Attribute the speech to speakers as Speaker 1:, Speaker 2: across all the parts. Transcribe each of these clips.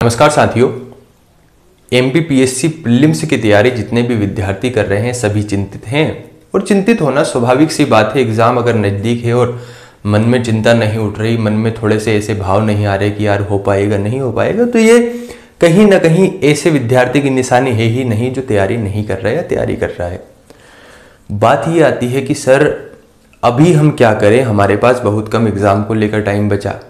Speaker 1: नमस्कार साथियों, MPPSC prelims की तैयारी जितने भी विद्यार्थी कर रहे हैं सभी चिंतित हैं और चिंतित होना स्वाभाविक सी बात है। एग्ज़ाम अगर नज़दीक है और मन में चिंता नहीं उठ रही, मन में थोड़े से ऐसे भाव नहीं आ रहे कि यार हो पाएगा नहीं हो पाएगा, तो ये कहीं ना कहीं ऐसे विद्यार्थी की निशानी है ही नहीं जो तैयारी नहीं कर रहा है या तैयारी कर रहा है। बात ये आती है कि सर अभी हम क्या करें, हमारे पास बहुत कम एग्ज़ाम को लेकर टाइम बचा,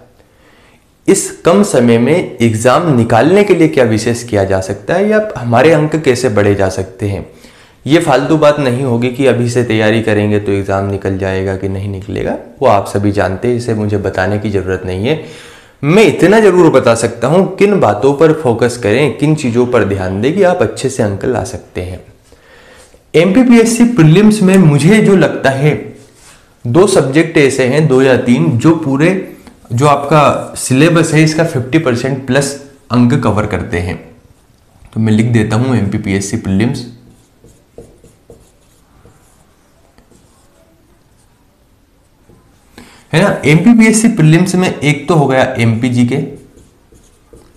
Speaker 1: इस कम समय में एग्ज़ाम निकालने के लिए क्या विशेष किया जा सकता है या हमारे अंक कैसे बढ़े जा सकते हैं। ये फालतू बात नहीं होगी कि अभी से तैयारी करेंगे तो एग्ज़ाम निकल जाएगा कि नहीं निकलेगा, वो आप सभी जानते हैं, इसे मुझे बताने की ज़रूरत नहीं है। मैं इतना ज़रूर बता सकता हूँ किन बातों पर फोकस करें, किन चीज़ों पर ध्यान दें कि आप अच्छे से अंक ला सकते हैं। एमपीपीएससी प्रीलिम्स में मुझे जो लगता है 2 सब्जेक्ट ऐसे हैं, 2 या 3, जो पूरे जो आपका सिलेबस है इसका 50% प्लस अंक कवर करते हैं। तो मैं लिख देता हूं एमपीपीएससी प्रीलिम्स। है ना, एमपीपीएससी प्रीलिम्स में एक तो हो गया एमपीजी के।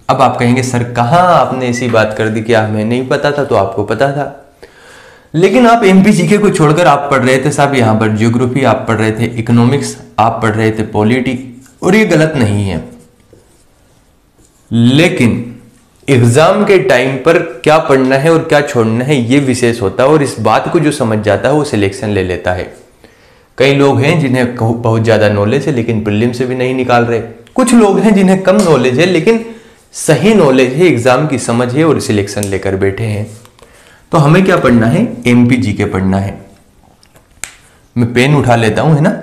Speaker 1: अब आप कहेंगे सर कहां आपने ऐसी बात कर दी, क्या हमें नहीं पता था? तो आपको पता था, लेकिन आप एमपीजीके को छोड़कर आप पढ़ रहे थे साहब यहाँ पर ज्योग्राफी, आप पढ़ रहे थे इकोनॉमिक्स, आप पढ़ रहे थे पॉलिटी, और ये गलत नहीं है। लेकिन एग्जाम के टाइम पर क्या पढ़ना है और क्या छोड़ना है ये विशेष होता है, और इस बात को जो समझ जाता है वो सिलेक्शन ले लेता है। कई लोग हैं जिन्हें बहुत ज्यादा नॉलेज है लेकिन प्रीलिम से भी नहीं निकाल रहे, कुछ लोग हैं जिन्हें कम नॉलेज है लेकिन सही नॉलेज है, एग्जाम की समझ है और सिलेक्शन लेकर बैठे हैं। तो हमें क्या पढ़ना है? एमपीजी के पढ़ना है। मैं पेन उठा लेता हूं, है ना।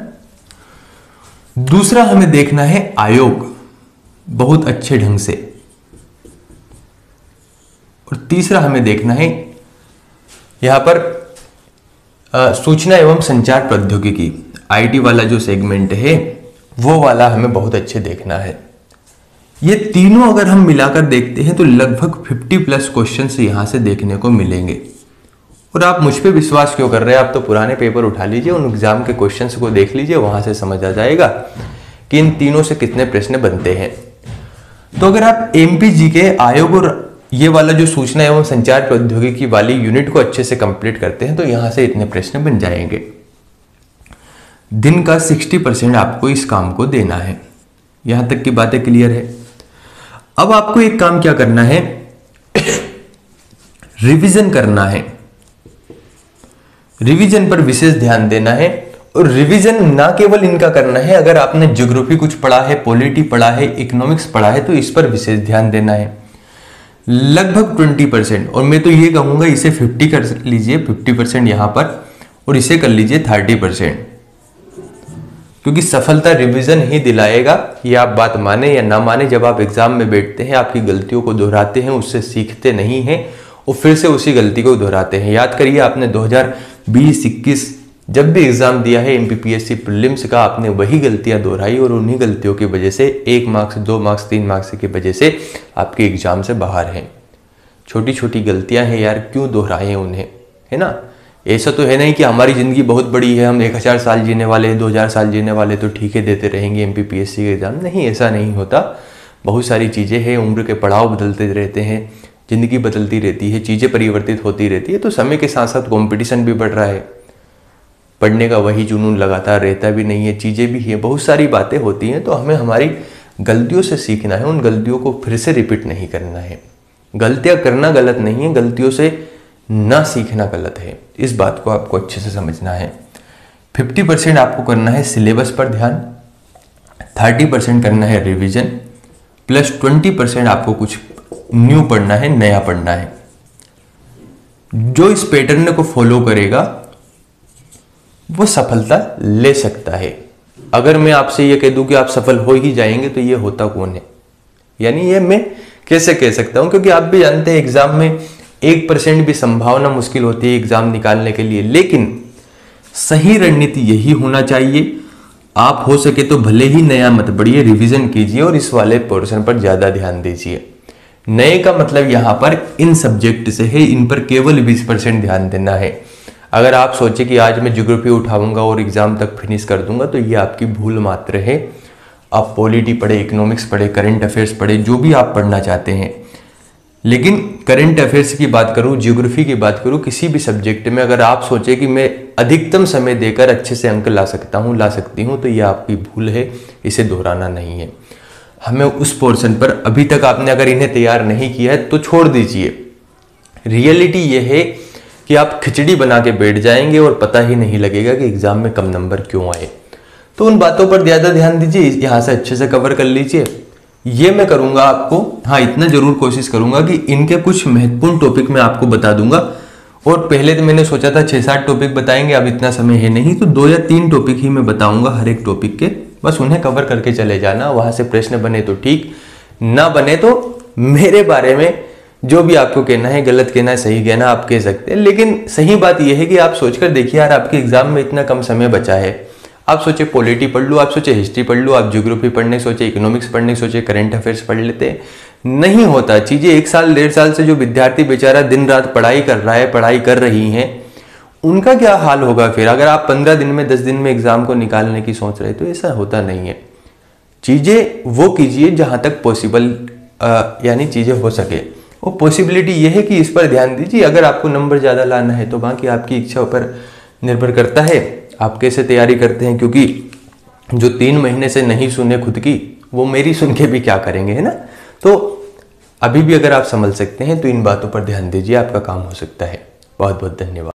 Speaker 1: दूसरा हमें देखना है आयोग बहुत अच्छे ढंग से, और तीसरा हमें देखना है यहां पर सूचना एवं संचार प्रौद्योगिकी, आईटी वाला जो सेगमेंट है वो वाला हमें बहुत अच्छे देखना है। ये तीनों अगर हम मिलाकर देखते हैं तो लगभग 50+ क्वेश्चंस यहां से देखने को मिलेंगे। और आप मुझ पे विश्वास क्यों कर रहे हैं? आप तो पुराने पेपर उठा लीजिए, उन एग्जाम के क्वेश्चंस को देख लीजिए, वहां से समझ आ जाएगा कि इन तीनों से कितने प्रश्न बनते हैं। तो अगर आप एमपीजी के आयोग और ये वाला जो सूचना एवं संचार प्रौद्योगिकी वाली यूनिट को अच्छे से कंप्लीट करते हैं तो यहां से इतने प्रश्न बन जाएंगे। दिन का 60% आपको इस काम को देना है। यहां तक की बातें क्लियर है। अब आपको एक काम क्या करना है, रिवीजन करना है। रिवीजन पर विशेष ध्यान देना है, और रिवीजन ना केवल इनका करना है, अगर आपने ज्योग्राफी कुछ पढ़ा है, पॉलिटी पढ़ा है, इकोनॉमिक्स पढ़ा है तो इस पर विशेष ध्यान देना है। लगभग 20%, और मैं तो ये कहूंगा इसे 50 कर लीजिए, 50% यहां पर, और इसे कर लीजिए 30%, क्योंकि सफलता रिवीजन ही दिलाएगा। ये आप बात माने या ना माने, जब आप एग्जाम में बैठते हैं आपकी गलतियों को दोहराते हैं, उससे सीखते नहीं हैं और फिर से उसी गलती को दोहराते हैं। याद करिए आपने 2020-21 जब भी एग्जाम दिया है एमपीपीएससी प्रीलिम्स का, आपने वही गलतियां दोहराई और उन्हीं गलतियों की वजह से 1 मार्क्स 2 मार्क्स 3 मार्क्स की वजह से आपके एग्जाम से बाहर हैं। छोटी छोटी गलतियां हैं यार, क्यों दोहराएं उन्हें, है ना। ऐसा तो है नहीं कि हमारी जिंदगी बहुत बड़ी है, हम 1000 साल जीने वाले, 2000 साल जीने वाले, तो ठीक है देते रहेंगे एमपीपीएससी के एग्जाम। नहीं, ऐसा नहीं होता। बहुत सारी चीज़ें हैं, उम्र के पड़ाव बदलते रहते हैं, जिंदगी बदलती रहती है, चीज़ें परिवर्तित होती रहती है, तो समय के साथ साथ कॉम्पिटिशन भी बढ़ रहा है, पढ़ने का वही जुनून लगातार रहता भी नहीं है, चीज़ें भी हैं, बहुत सारी बातें होती हैं। तो हमें हमारी गलतियों से सीखना है, उन गलतियों को फिर से रिपीट नहीं करना है। गलतियां करना गलत नहीं है, गलतियों से ना सीखना गलत है। इस बात को आपको अच्छे से समझना है। 50% आपको करना है सिलेबस पर ध्यान, 30% करना है रिवीजन, प्लस 20% आपको कुछ न्यू पढ़ना है, नया पढ़ना है। जो इस पैटर्न को फॉलो करेगा वो सफलता ले सकता है। अगर मैं आपसे ये कह दूं कि आप सफल हो ही जाएंगे तो ये होता कौन है? यानी ये मैं कैसे कह सकता हूं, क्योंकि आप भी जानते हैं एग्जाम में 1% भी संभावना मुश्किल होती है एग्जाम निकालने के लिए। लेकिन सही रणनीति यही होना चाहिए, आप हो सके तो भले ही नया मत पढ़िए, रिवीजन कीजिए और इस वाले पोर्शन पर ज्यादा ध्यान दीजिए। नए का मतलब यहां पर इन सब्जेक्ट से है, इन पर केवल 20% ध्यान देना है। अगर आप सोचे कि आज मैं ज्योग्राफी उठाऊंगा और एग्जाम तक फिनिश कर दूंगा तो ये आपकी भूल मात्र है। आप पॉलिटी पढ़े, इकोनॉमिक्स पढ़े, करंट अफेयर्स पढ़े, जो भी आप पढ़ना चाहते हैं, लेकिन करंट अफेयर्स की बात करूं, ज्योग्राफी की बात करूं, किसी भी सब्जेक्ट में अगर आप सोचे कि मैं अधिकतम समय देकर अच्छे से अंक ला सकता हूं, ला सकती हूं, तो यह आपकी भूल है, इसे दोहराना नहीं है। हमें उस पोर्शन पर अभी तक आपने अगर इन्हें तैयार नहीं किया है तो छोड़ दीजिए। रियलिटी यह है कि आप खिचड़ी बना के बैठ जाएंगे और पता ही नहीं लगेगा कि एग्जाम में कम नंबर क्यों आए। तो उन बातों पर ज्यादा ध्यान दीजिए, यहां से अच्छे से कवर कर लीजिए। ये मैं करूंगा आपको, हाँ इतना जरूर कोशिश करूंगा कि इनके कुछ महत्वपूर्ण टॉपिक मैं आपको बता दूंगा। और पहले तो मैंने सोचा था 6-7 टॉपिक बताएंगे, अब इतना समय है नहीं, तो 2 या 3 टॉपिक ही मैं बताऊंगा हर एक टॉपिक के, बस उन्हें कवर करके चले जाना। वहां से प्रश्न बने तो ठीक, ना बने तो मेरे बारे में जो भी आपको कहना है, गलत कहना है, सही कहना आप कह सकते हैं। लेकिन सही बात यह है कि आप सोचकर देखिए यार, आपके एग्जाम में इतना कम समय बचा है। आप सोचे पॉलिटी पढ़ लो, आप सोचे हिस्ट्री पढ़ लो, आप ज्योग्राफी पढ़ने सोचे, इकोनॉमिक्स पढ़ने सोचे, करंट अफेयर्स पढ़ लेते। नहीं होता चीजें। 1 साल 1.5 साल से जो विद्यार्थी बेचारा दिन रात पढ़ाई कर रहा है, पढ़ाई कर रही हैं, उनका क्या हाल होगा फिर अगर आप 15 दिन में 10 दिन में एग्जाम को निकालने की सोच रहे। तो ऐसा होता नहीं है। चीजें वो कीजिए जहां तक पॉसिबल यानी चीजें हो सके। वो पॉसिबिलिटी ये है कि इस पर ध्यान दीजिए। अगर आपको नंबर ज्यादा लाना है तो बाकी आपकी इच्छा पर निर्भर करता है आप कैसे तैयारी करते हैं। क्योंकि जो 3 महीने से नहीं सुने खुद की, वो मेरी सुन के भी क्या करेंगे, है ना। तो अभी भी अगर आप संभल सकते हैं तो इन बातों पर ध्यान दीजिए, आपका काम हो सकता है। बहुत बहुत धन्यवाद।